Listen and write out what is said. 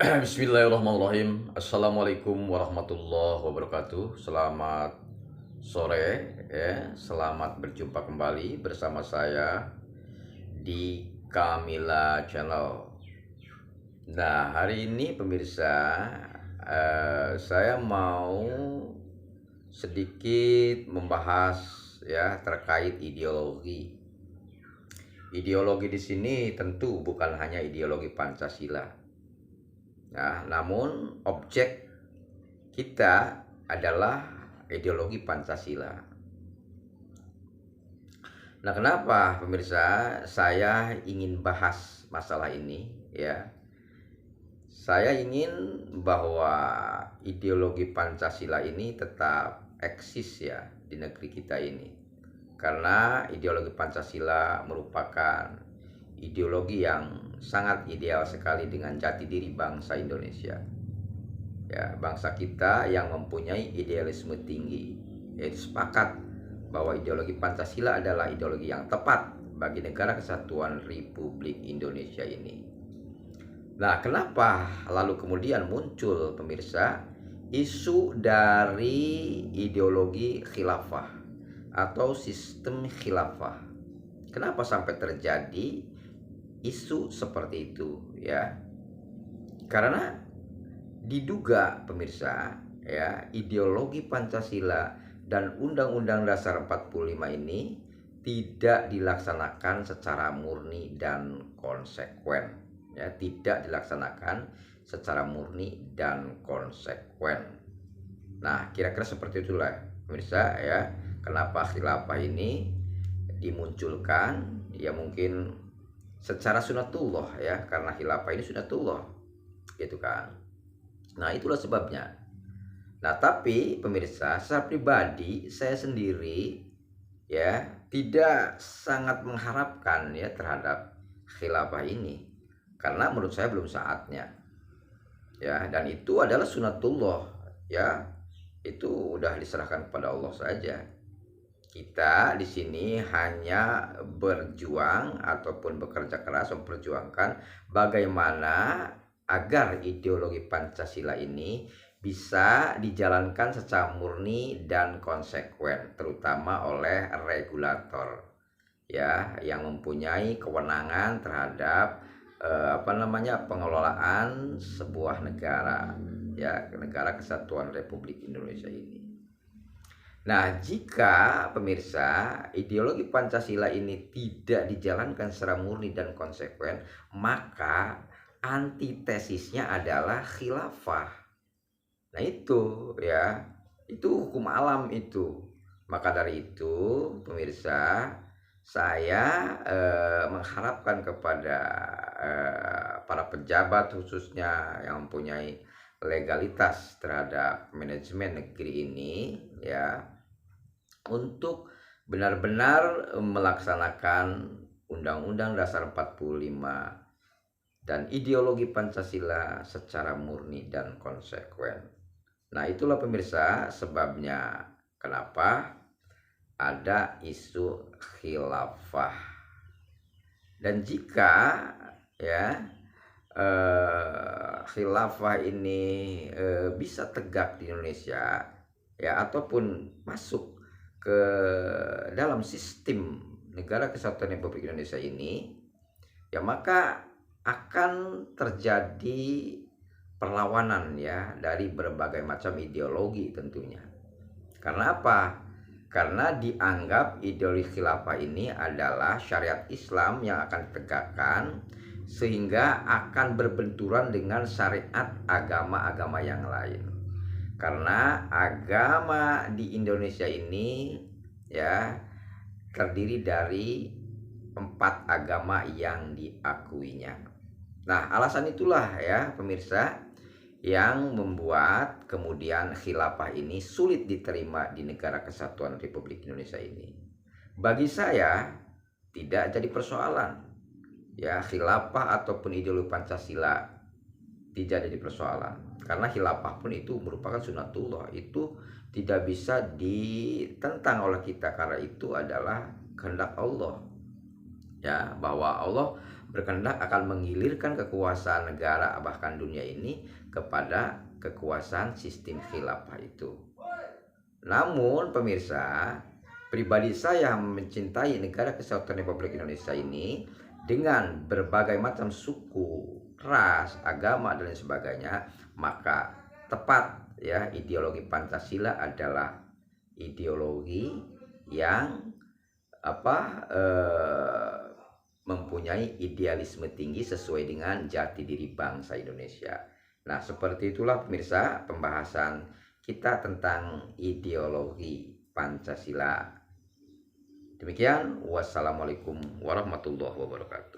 Bismillahirrahmanirrahim. Assalamualaikum warahmatullahi wabarakatuh. Selamat sore ya. Selamat berjumpa kembali bersama saya di Kamila Channel. Nah, hari ini pemirsa, saya mau sedikit membahas ya terkait ideologi. Ideologi di sini tentu bukan hanya ideologi Pancasila. Nah, namun objek kita adalah ideologi Pancasila. Nah, kenapa pemirsa saya ingin bahas masalah ini ya? Saya ingin bahwa ideologi Pancasila ini tetap eksis ya di negeri kita ini. Karena ideologi Pancasila merupakan ideologi yang sangat ideal sekali dengan jati diri bangsa Indonesia. Ya, bangsa kita yang mempunyai idealisme tinggi, yaitu sepakat bahwa ideologi Pancasila adalah ideologi yang tepat bagi negara kesatuan Republik Indonesia ini. Nah, kenapa lalu kemudian muncul pemirsa isu dari ideologi khilafah atau sistem khilafah? Kenapa sampai terjadi isu seperti itu ya? Karena diduga pemirsa ya, ideologi Pancasila dan Undang-Undang Dasar 45 ini tidak dilaksanakan secara murni dan konsekuen ya, tidak dilaksanakan secara murni dan konsekuen. Nah, kira-kira seperti itulah pemirsa ya, kenapa khilafah ini dimunculkan ya, mungkin secara sunatullah ya, karena khilafah ini sunatullah gitu kan. Nah, itulah sebabnya. Nah, tapi pemirsa, secara pribadi saya sendiri ya tidak sangat mengharapkan ya terhadap khilafah ini, karena menurut saya belum saatnya ya, dan itu adalah sunatullah ya, itu udah diserahkan kepada Allah saja. Kita di sini hanya berjuang ataupun bekerja keras memperjuangkan bagaimana agar ideologi Pancasila ini bisa dijalankan secara murni dan konsekuen, terutama oleh regulator ya, yang mempunyai kewenangan terhadap pengelolaan sebuah negara ya, negara kesatuan Republik Indonesia ini. Nah, jika pemirsa ideologi Pancasila ini tidak dijalankan secara murni dan konsekuen, maka antitesisnya adalah khilafah. Nah, itu ya, itu hukum alam itu. Maka dari itu pemirsa, saya mengharapkan kepada para pejabat khususnya yang mempunyai legalitas terhadap manajemen negeri ini ya, untuk benar-benar melaksanakan Undang-Undang Dasar 45 dan ideologi Pancasila secara murni dan konsekuen. Nah, itulah pemirsa sebabnya kenapa ada isu khilafah. Dan jika ya khilafah ini bisa tegak di Indonesia ya, ataupun masuk ke dalam sistem negara kesatuan Republik Indonesia ini ya, maka akan terjadi perlawanan ya dari berbagai macam ideologi tentunya. Karena apa? Karena dianggap ideologi khilafah ini adalah syariat Islam yang akan ditegakkan, sehingga akan berbenturan dengan syariat agama-agama yang lain. Karena agama di Indonesia ini ya terdiri dari 4 agama yang diakuinya. Nah, alasan itulah ya pemirsa yang membuat kemudian khilafah ini sulit diterima di negara kesatuan Republik Indonesia ini. Bagi saya tidak jadi persoalan ya, khilafah ataupun ideologi Pancasila tidak jadi persoalan, karena khilafah pun itu merupakan sunatullah, itu tidak bisa ditentang oleh kita, karena itu adalah kehendak Allah ya, bahwa Allah berkehendak akan menggilirkan kekuasaan negara bahkan dunia ini kepada kekuasaan sistem khilafah itu. Namun pemirsa, pribadi saya mencintai negara kesatuan Republik Indonesia ini dengan berbagai macam suku, ras, agama dan lain sebagainya, maka tepat ya, ideologi Pancasila adalah ideologi yang mempunyai idealisme tinggi sesuai dengan jati diri bangsa Indonesia. Nah, seperti itulah pemirsa pembahasan kita tentang ideologi Pancasila. Demikian, wassalamualaikum warahmatullahi wabarakatuh.